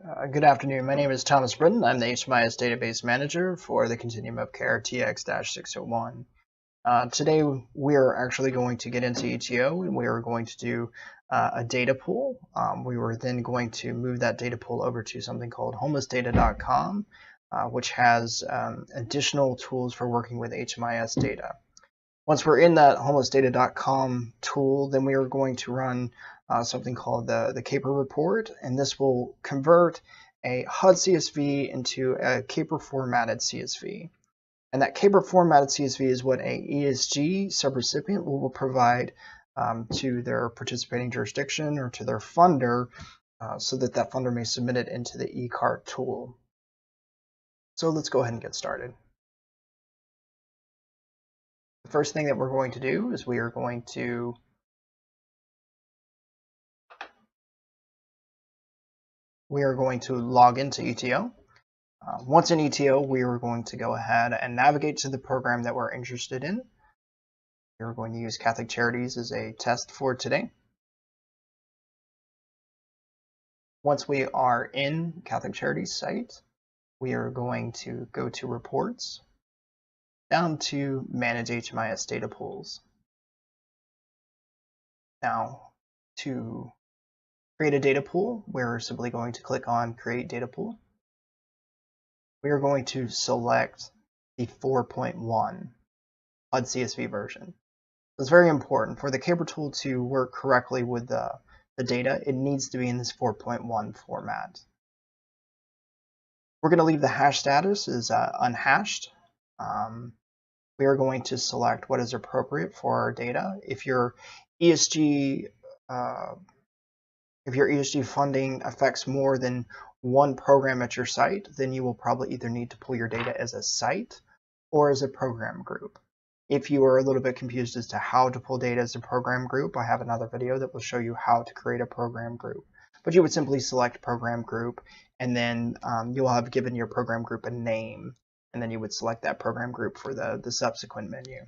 Good afternoon. My name is Thomas Britton. I'm the HMIS Database Manager for the Continuum of Care TX-601. Today we are actually going to get into ETO and we are going to do a data pool. We were then going to move that data pool over to something called homelessdata.com, which has additional tools for working with HMIS data. Once we're in that homelessdata.com tool, then we are going to run something called the CAPER report, and this will convert a HUD CSV into a CAPER formatted CSV. And that CAPER formatted CSV is what a ESG subrecipient will provide to their participating jurisdiction or to their funder so that that funder may submit it into the eCart tool. So let's go ahead and get started. The first thing that we're going to do is we are going to log into ETO. Once in ETO, we are going to go ahead and navigate to the program that we're interested in. We're going to use Catholic Charities as a test for today. Once we are in Catholic Charities site, we are going to go to Reports, down to Manage HMIS Data Pools. Now, to create a data pool, we're simply going to click on Create Data Pool. We are going to select the 4.1 HUD CSV version. It's very important for the CAPER tool to work correctly with the data. It needs to be in this 4.1 format. We're going to leave the hash status as unhashed. We are going to select what is appropriate for our data. If your ESG funding affects more than one program at your site, then you will probably either need to pull your data as a site or as a program group. If you are a little bit confused as to how to pull data as a program group, I have another video that will show you how to create a program group. But you would simply select program group, and then you'll have given your program group a name, and then you would select that program group for the subsequent menu.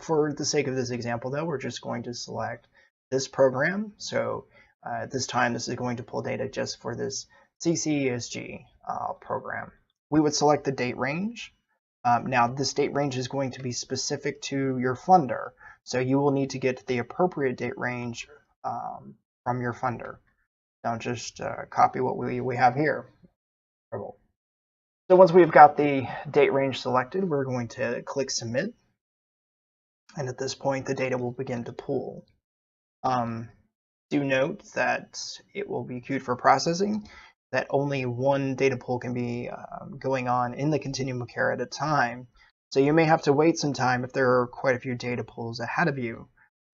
For the sake of this example, though, we're just going to select this program. So at this time, this is going to pull data just for this CCESG program. We would select the date range. Now, this date range is going to be specific to your funder, so you will need to get the appropriate date range from your funder. Don't just copy what we have here. So once we've got the date range selected, we're going to click Submit, and at this point, the data will begin to pull. Do note that it will be queued for processing, that only one data pool can be going on in the continuum of care at a time. So you may have to wait some time if there are quite a few data pools ahead of you.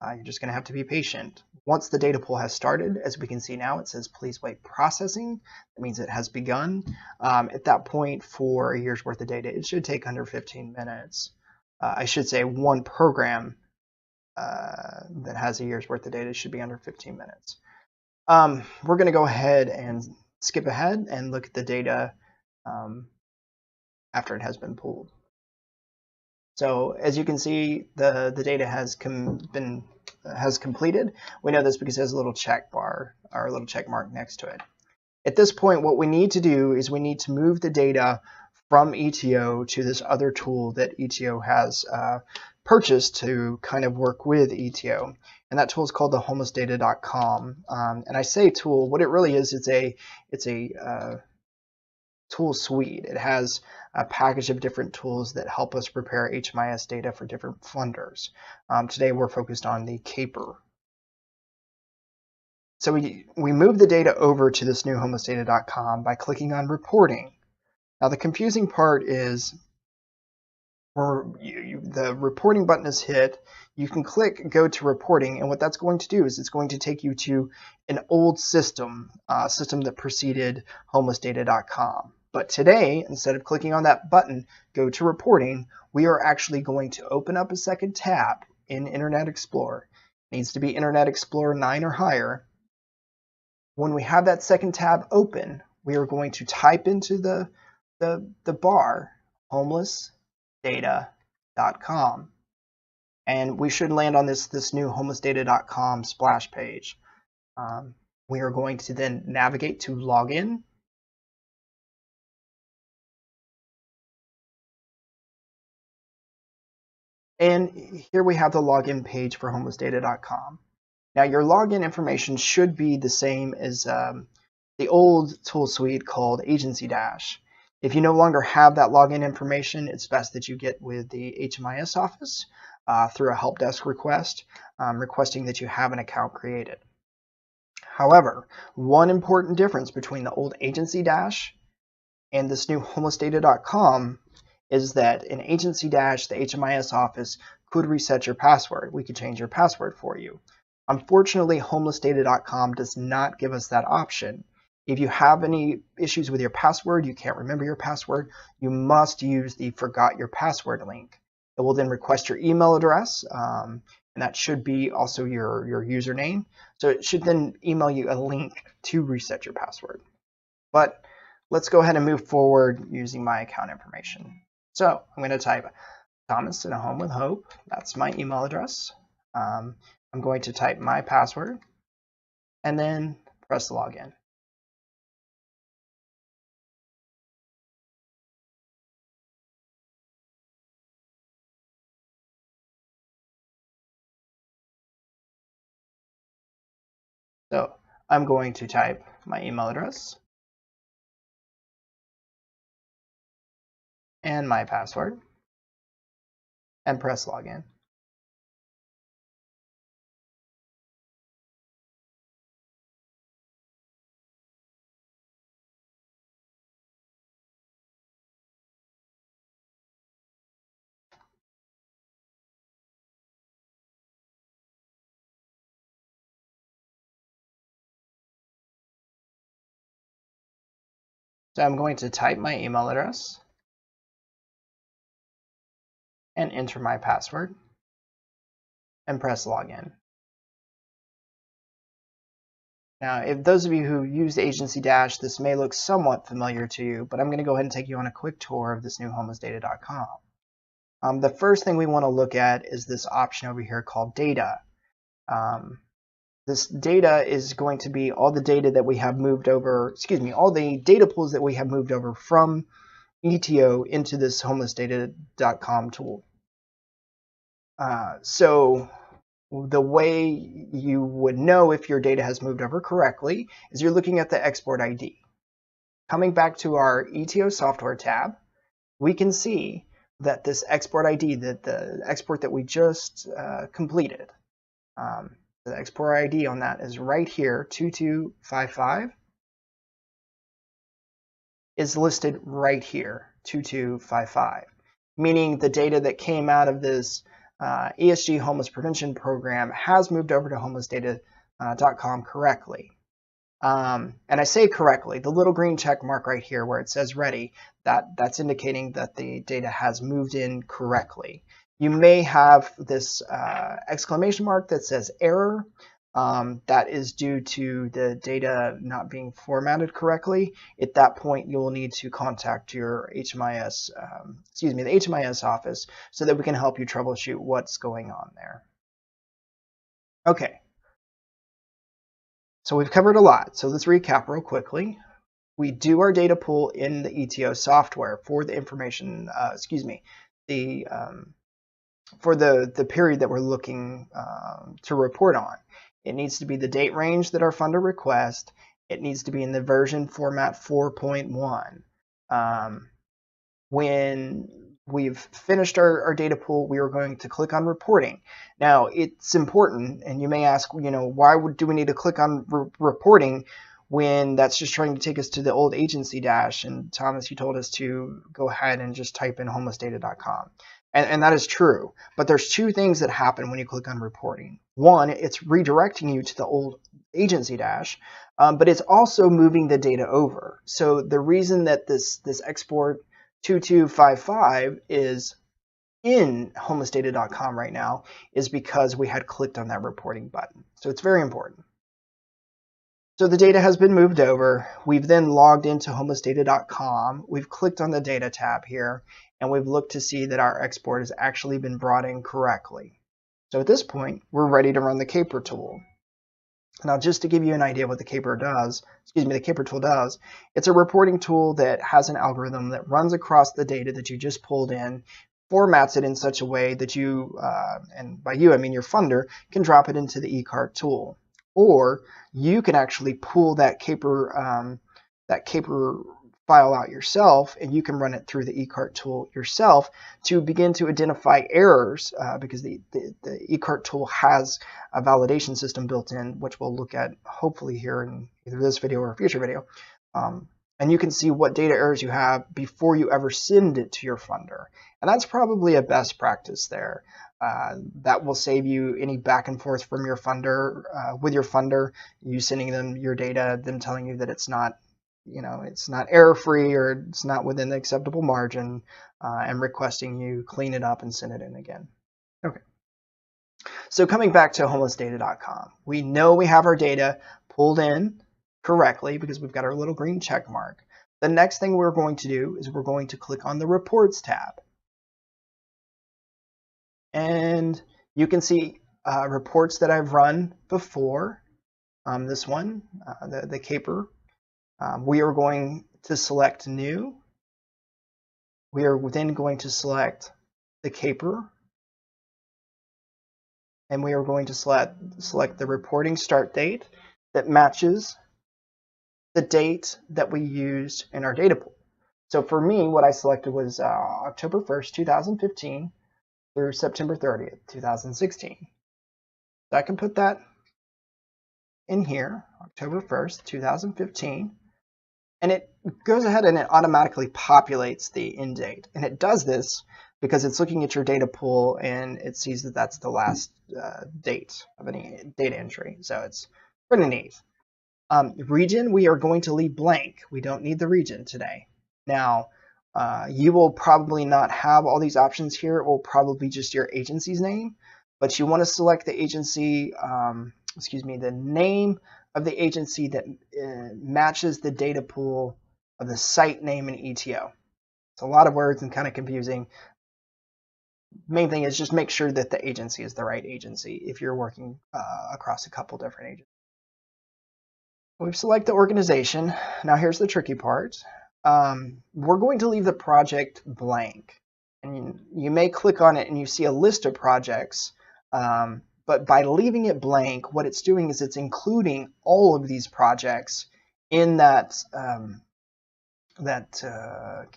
You're just going to have to be patient. Once the data pool has started, as we can see now, it says please wait processing. That means it has begun. At that point, for a year's worth of data, it should take under 15 minutes. I should say one program that has a year's worth of data should be under 15 minutes. We're going to go ahead and skip ahead and look at the data after it has been pulled. So as you can see, the data has completed. We know this because it has a little check bar or a little check mark next to it. At this point, what we need to do is we need to move the data from ETO to this other tool that ETO has purchased to kind of work with ETO. And that tool is called the homelessdata.com. And I say tool, what it really is, it's a tool suite. It has a package of different tools that help us prepare HMIS data for different funders. Today we're focused on the CAPER. So we move the data over to this new homelessdata.com by clicking on reporting. Now the confusing part is the reporting button is hit, you can click go to reporting, and what that's going to do is it's going to take you to an old system, system that preceded homelessdata.com. But today, instead of clicking on that button, go to reporting, we are actually going to open up a second tab in Internet Explorer. It needs to be Internet Explorer 9 or higher. When we have that second tab open, we are going to type into the bar homelessdata.com, and we should land on this new homelessdata.com splash page. We are going to then navigate to login And here we have the login page for homelessdata.com. Now your login information should be the same as the old tool suite called Agency Dash. If you no longer have that login information, it's best that you get with the HMIS office through a help desk request, requesting that you have an account created. However, one important difference between the old Agency Dash and this new homelessdata.com is that in Agency Dash, the HMIS office could reset your password. We could change your password for you. Unfortunately, homelessdata.com does not give us that option. If you have any issues with your password, you can't remember your password, you must use the forgot your password link. It will then request your email address, and that should be also your username. So it should then email you a link to reset your password. But let's go ahead and move forward using my account information. So I'm going to type Thomas in a Home with Hope. That's my email address. I'm going to type my password and then press login. So I'm going to type my email address and my password and press login. So I'm going to type my email address and enter my password and press login. Now, if those of you who use Agency Dash, this may look somewhat familiar to you, but I'm going to go ahead and take you on a quick tour of this new homelessdata.com. The first thing we want to look at is this option over here called data. This data is going to be all the data that we have moved over, all the data pools that we have moved over from ETO into this homelessdata.com tool. So the way you would know if your data has moved over correctly is you're looking at the export ID. Coming back to our ETO software tab, we can see that this export ID, that the export that we just completed, the export ID on that is right here, 2255, is listed right here, 2255, meaning the data that came out of this ESG homeless prevention program has moved over to homelessdata.com correctly. And I say correctly, the little green check mark right here where it says ready, that's indicating that the data has moved in correctly. You may have this exclamation mark that says error. That is due to the data not being formatted correctly. At that point, you will need to contact your HMIS, the HMIS office, so that we can help you troubleshoot what's going on there. Okay. So we've covered a lot. So let's recap real quickly. We do our data pool in the ETO software for the information, for the period that we're looking to report on. It needs to be the date range that our funder requests. It needs to be in the version format 4.1. When we've finished our data pool, we are going to click on reporting. Now, it's important, and you may ask, why do we need to click on reporting when that's just trying to take us to the old Agency Dash? And Thomas, you told us to go ahead and just type in homelessdata.com. And that is true, but there's two things that happen when you click on reporting. One, it's redirecting you to the old Agency Dash, but it's also moving the data over. So the reason that this export 2255 is in homelessdata.com right now is because we had clicked on that reporting button. So it's very important. So the data has been moved over. We've then logged into homelessdata.com. We've clicked on the data tab here, and we've looked to see that our export has actually been brought in correctly. So at this point, we're ready to run the CAPER tool. Now, just to give you an idea what the CAPER tool does, it's a reporting tool that has an algorithm that runs across the data that you just pulled in, formats it in such a way that you, and by you I mean your funder, can drop it into the eCart tool. Or you can actually pull that CAPER file out yourself, and you can run it through the eCart tool yourself to begin to identify errors, because the eCart tool has a validation system built in, which we'll look at hopefully here in either this video or a future video. And you can see what data errors you have before you ever send it to your funder. And that's probably a best practice there. That will save you any back and forth from your funder, with your funder, you sending them your data, them telling you that it's not, it's not error-free or it's not within the acceptable margin, and requesting you clean it up and send it in again. Okay. So coming back to homelessdata.com, we know we have our data pulled in correctly because we've got our little green check mark. The next thing we're going to do is we're going to click on the Reports tab. And you can see reports that I've run before. This one, the CAPER. We are going to select New. We are then going to select the CAPER. And we are going to select the reporting start date that matches the date that we used in our data pool. So for me, what I selected was October 1st, 2015 through September 30th, 2016. So I can put that in here, October 1st, 2015, and it goes ahead and it automatically populates the end date. And it does this because it's looking at your data pool and it sees that that's the last date of any data entry. So it's pretty neat. Region, we are going to leave blank. We don't need the region today. Now, you will probably not have all these options here. It will probably be just your agency's name, but you want to select the agency, the name of the agency that matches the data pool of the site name in ETO. It's a lot of words and kind of confusing. Main thing is just make sure that the agency is the right agency if you're working across a couple different agencies. We've selected the organization. Now here's the tricky part. We're going to leave the project blank. And you may click on it and you see a list of projects, but by leaving it blank, what it's doing is it's including all of these projects in that,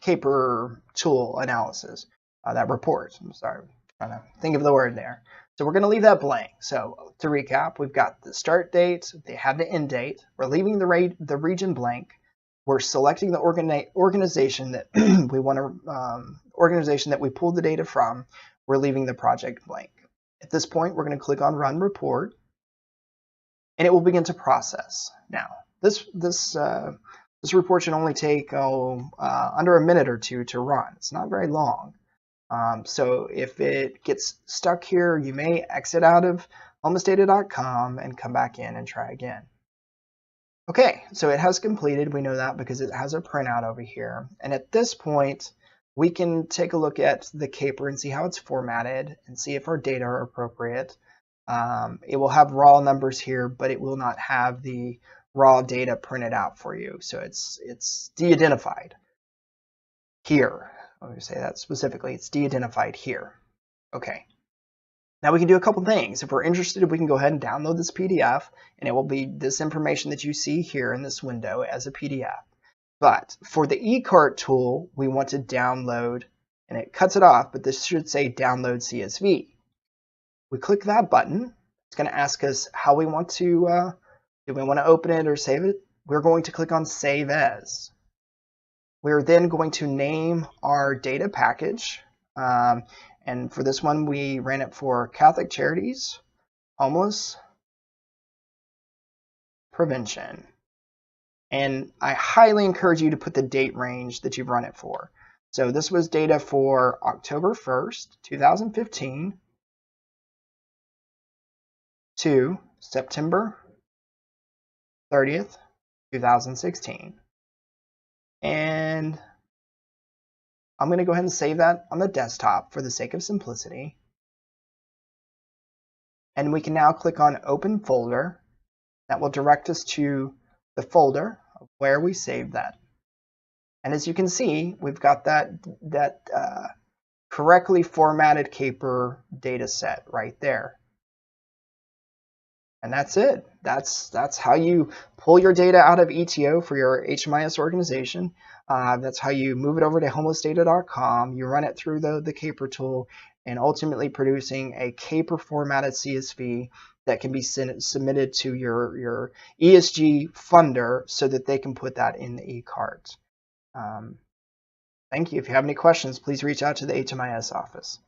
CAPER tool analysis, that report. I'm sorry, I'm trying to think of the word there. So we're going to leave that blank. So to recap, we've got the start date, they have the end date, we're leaving the region blank, we're selecting the organization that we want to, organization that we pulled the data from, we're leaving the project blank. At this point, we're going to click on Run Report, and it will begin to process. Now, this report should only take under a minute or two to run. It's not very long. So if it gets stuck here, you may exit out of homelessdata.com and come back in and try again. Okay, so it has completed. We know that because it has a printout over here. And at this point, we can take a look at the CAPER and see how it's formatted and see if our data are appropriate. It will have raw numbers here, but it will not have the raw data printed out for you. So it's de-identified here. Let me say that specifically. It's de-identified here. Okay. Now we can do a couple things. If we're interested, we can go ahead and download this PDF, and it will be this information that you see here in this window as a PDF. But for the eCart tool, we want to download, and it cuts it off, but this should say Download CSV. We click that button. It's going to ask us how we want to, do we want to open it or save it? We're going to click on Save As. We're then going to name our data package. And for this one, we ran it for Catholic Charities, Homeless Prevention. And I highly encourage you to put the date range that you've run it for. So this was data for October 1st, 2015 to September 30th, 2016. And I'm going to go ahead and save that on the desktop for the sake of simplicity. And we can now click on Open Folder. That will direct us to the folder of where we saved that. And as you can see, we've got that correctly formatted CAPER data set right there. And that's it. That's how you pull your data out of ETO for your HMIS organization. That's how you move it over to homelessdata.com. You run it through the CAPER tool, and ultimately producing a CAPER formatted CSV that can be submitted to your ESG funder so that they can put that in the eCards. Thank you. If you have any questions, please reach out to the HMIS office.